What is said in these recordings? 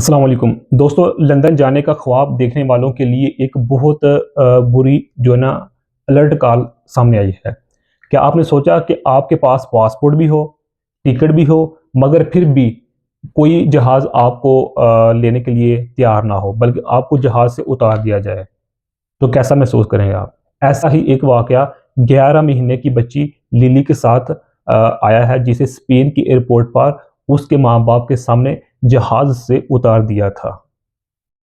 अस्सलाम वालेकुम दोस्तों। लंदन जाने का ख्वाब देखने वालों के लिए एक बहुत बुरी जो है ना अलर्ट कॉल सामने आई है। क्या आपने सोचा कि आपके पास पासपोर्ट भी हो, टिकट भी हो, मगर फिर भी कोई जहाज़ आपको लेने के लिए तैयार ना हो, बल्कि आपको जहाज़ से उतार दिया जाए, तो कैसा महसूस करेंगे आप? ऐसा ही एक वाकया 11 महीने की बच्ची लिली के साथ आया है, जिसे स्पेन की एयरपोर्ट पर उसके माँ बाप के सामने जहाज से उतार दिया था।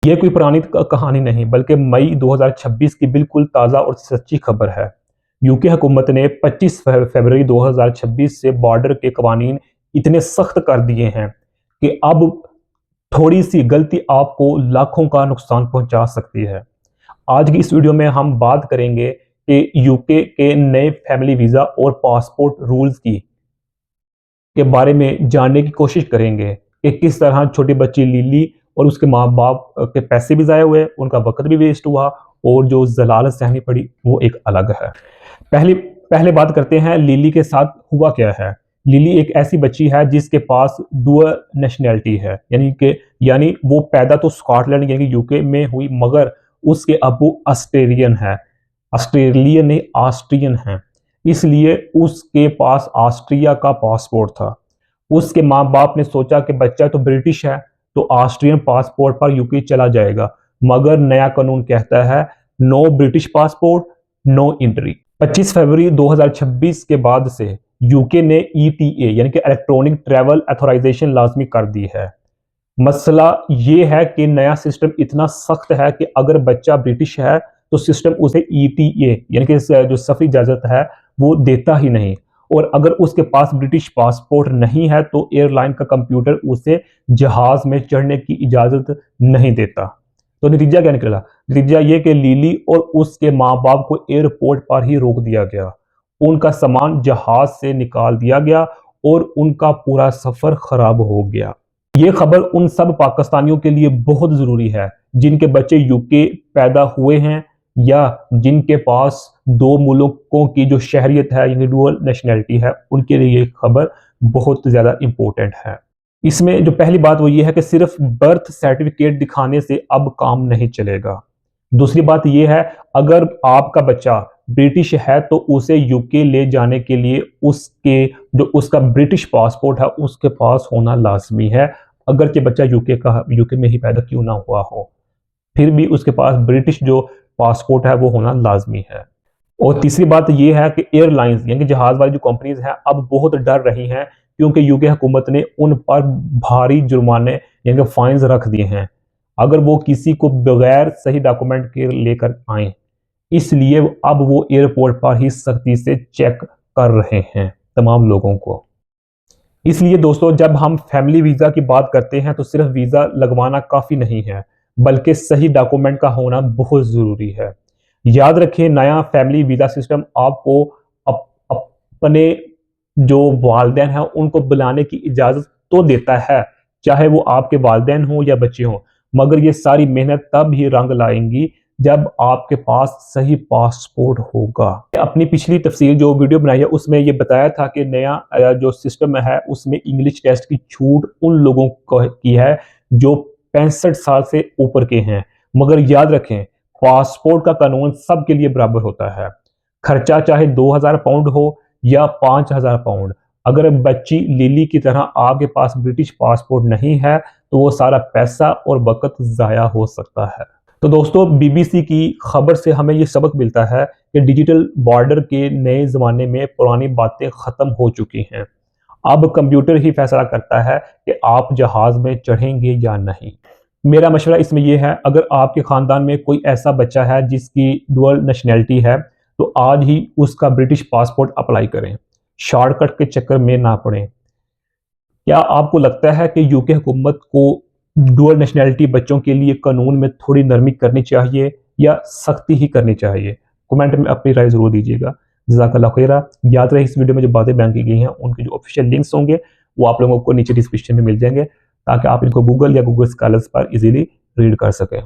ये कोई पुरानी कहानी नहीं, बल्कि मई 2026 की बिल्कुल ताज़ा और सच्ची खबर है। यूके हुकूमत ने 25 फरवरी 2026 से बॉर्डर के कवानीन इतने सख्त कर दिए हैं कि अब थोड़ी सी गलती आपको लाखों का नुकसान पहुंचा सकती है। आज की इस वीडियो में हम बात करेंगे कि यूके के नए फैमिली वीज़ा और पासपोर्ट रूल्स की के बारे में जानने की कोशिश करेंगे कि किस तरह छोटी बच्ची लिली और उसके माँ बाप के पैसे भी ज़ाया हुए, उनका वक्त भी वेस्ट हुआ, और जो ज़लालत सहनी पड़ी वो एक अलग है। पहले पहले बात करते हैं लिली के साथ हुआ क्या है। लिली एक ऐसी बच्ची है जिसके पास डुअल नेशनैलिटी है, यानी वो पैदा तो स्कॉटलैंड यानी यूके में हुई, मगर उसके अबू ऑस्ट्रेलियन नहीं ऑस्ट्रियन है। इसलिए उसके पास ऑस्ट्रिया का पासपोर्ट था। उसके माँ बाप ने सोचा कि बच्चा तो ब्रिटिश है, तो ऑस्ट्रियन पासपोर्ट पर यूके चला जाएगा, मगर नया कानून कहता है no British passport no entry. 25 फरवरी 2026 के बाद से यूके ने ईटीए यानी कि इलेक्ट्रॉनिक ट्रैवल अथोराइजेशन लाजमी कर दी है। मसला ये है कि नया सिस्टम इतना सख्त है कि अगर बच्चा ब्रिटिश है तो सिस्टम उसे ईटीए यानी कि जो सफरी इजाजत है वो देता ही नहीं, और अगर उसके पास ब्रिटिश पासपोर्ट नहीं है तो एयरलाइन का कंप्यूटर उसे जहाज में चढ़ने की इजाजत नहीं देता। तो नतीजा क्या निकला? नतीजा ये कि लिली और उसके माँ बाप को एयरपोर्ट पर ही रोक दिया गया, उनका सामान जहाज से निकाल दिया गया और उनका पूरा सफर खराब हो गया। ये खबर उन सब पाकिस्तानियों के लिए बहुत ज़रूरी है जिनके बच्चे यूके पैदा हुए हैं, या जिनके पास दो मुल्कों की जो शहरियत है यानी डुअल नेशनैलिटी है, उनके लिए ये खबर बहुत ज़्यादा इम्पोर्टेंट है। इसमें जो पहली बात वो ये है कि सिर्फ बर्थ सर्टिफिकेट दिखाने से अब काम नहीं चलेगा। दूसरी बात ये है, अगर आपका बच्चा ब्रिटिश है तो उसे यूके ले जाने के लिए जो उसका ब्रिटिश पासपोर्ट है उसके पास होना लाजमी है, अगरचे बच्चा यूके में ही पैदा क्यों ना हुआ हो, फिर भी उसके पास ब्रिटिश जो पासपोर्ट है वो होना लाजमी है। और तीसरी बात यह है कि एयरलाइंस यानी कि जहाज वाली जो कंपनीज हैं अब बहुत डर रही हैं, क्योंकि यूके हुकूमत ने उन पर भारी जुर्माने यानी कि फाइन्स रख दिए हैं अगर वो किसी को बगैर सही डॉक्यूमेंट के लेकर आए। इसलिए अब वो एयरपोर्ट पर ही सख्ती से चेक कर रहे हैं तमाम लोगों को। इसलिए दोस्तों, जब हम फैमिली वीज़ा की बात करते हैं तो सिर्फ वीज़ा लगवाना काफ़ी नहीं है, बल्कि सही डॉक्यूमेंट का होना बहुत ज़रूरी है। याद रखें, नया फैमिली वीज़ा सिस्टम आपको अपने जो वालिदैन हैं उनको बुलाने की इजाज़त तो देता है, चाहे वो आपके वालिदैन हों या बच्चे हों, मगर ये सारी मेहनत तब ही रंग लाएंगी जब आपके पास सही पासपोर्ट होगा। अपनी पिछली तफसील जो वीडियो बनाई है उसमें ये बताया था कि नया जो सिस्टम है उसमें इंग्लिश टेस्ट की छूट उन लोगों की है जो 65 साल से ऊपर के हैं, मगर याद रखें पासपोर्ट का कानून सबके लिए बराबर होता है। खर्चा चाहे 2000 पाउंड हो या 5000 पाउंड, अगर बच्ची लिली की तरह आपके पास ब्रिटिश पासपोर्ट नहीं है तो वो सारा पैसा और वक्त ज़ाया हो सकता है। तो दोस्तों, बीबीसी की खबर से हमें ये सबक मिलता है कि डिजिटल बॉर्डर के नए ज़माने में पुरानी बातें ख़त्म हो चुकी हैं। अब कंप्यूटर ही फैसला करता है कि आप जहाज़ में चढ़ेंगे या नहीं। मेरा मशवरा इसमें यह है, अगर आपके ख़ानदान में कोई ऐसा बच्चा है जिसकी डुअल नेशनैलिटी है तो आज ही उसका ब्रिटिश पासपोर्ट अप्लाई करें, शॉर्टकट के चक्कर में ना पड़ें। क्या आपको लगता है कि यूके हुकूमत को डुअल नेशनैलिटी बच्चों के लिए कानून में थोड़ी नरमी करनी चाहिए या सख्ती ही करनी चाहिए? कमेंट में अपनी राय ज़रूर दीजिएगा। जज़ाकल्लाह खैरा। याद रहे, इस वीडियो में जो बातें बयान की गई हैं उनके जो ऑफिशियल लिंक्स होंगे वो आप लोगों को नीचे डिस्क्रिप्शन में मिल जाएंगे, ताकि आप इनको गूगल या गूगल स्कॉलर्स पर इजीली रीड कर सकें।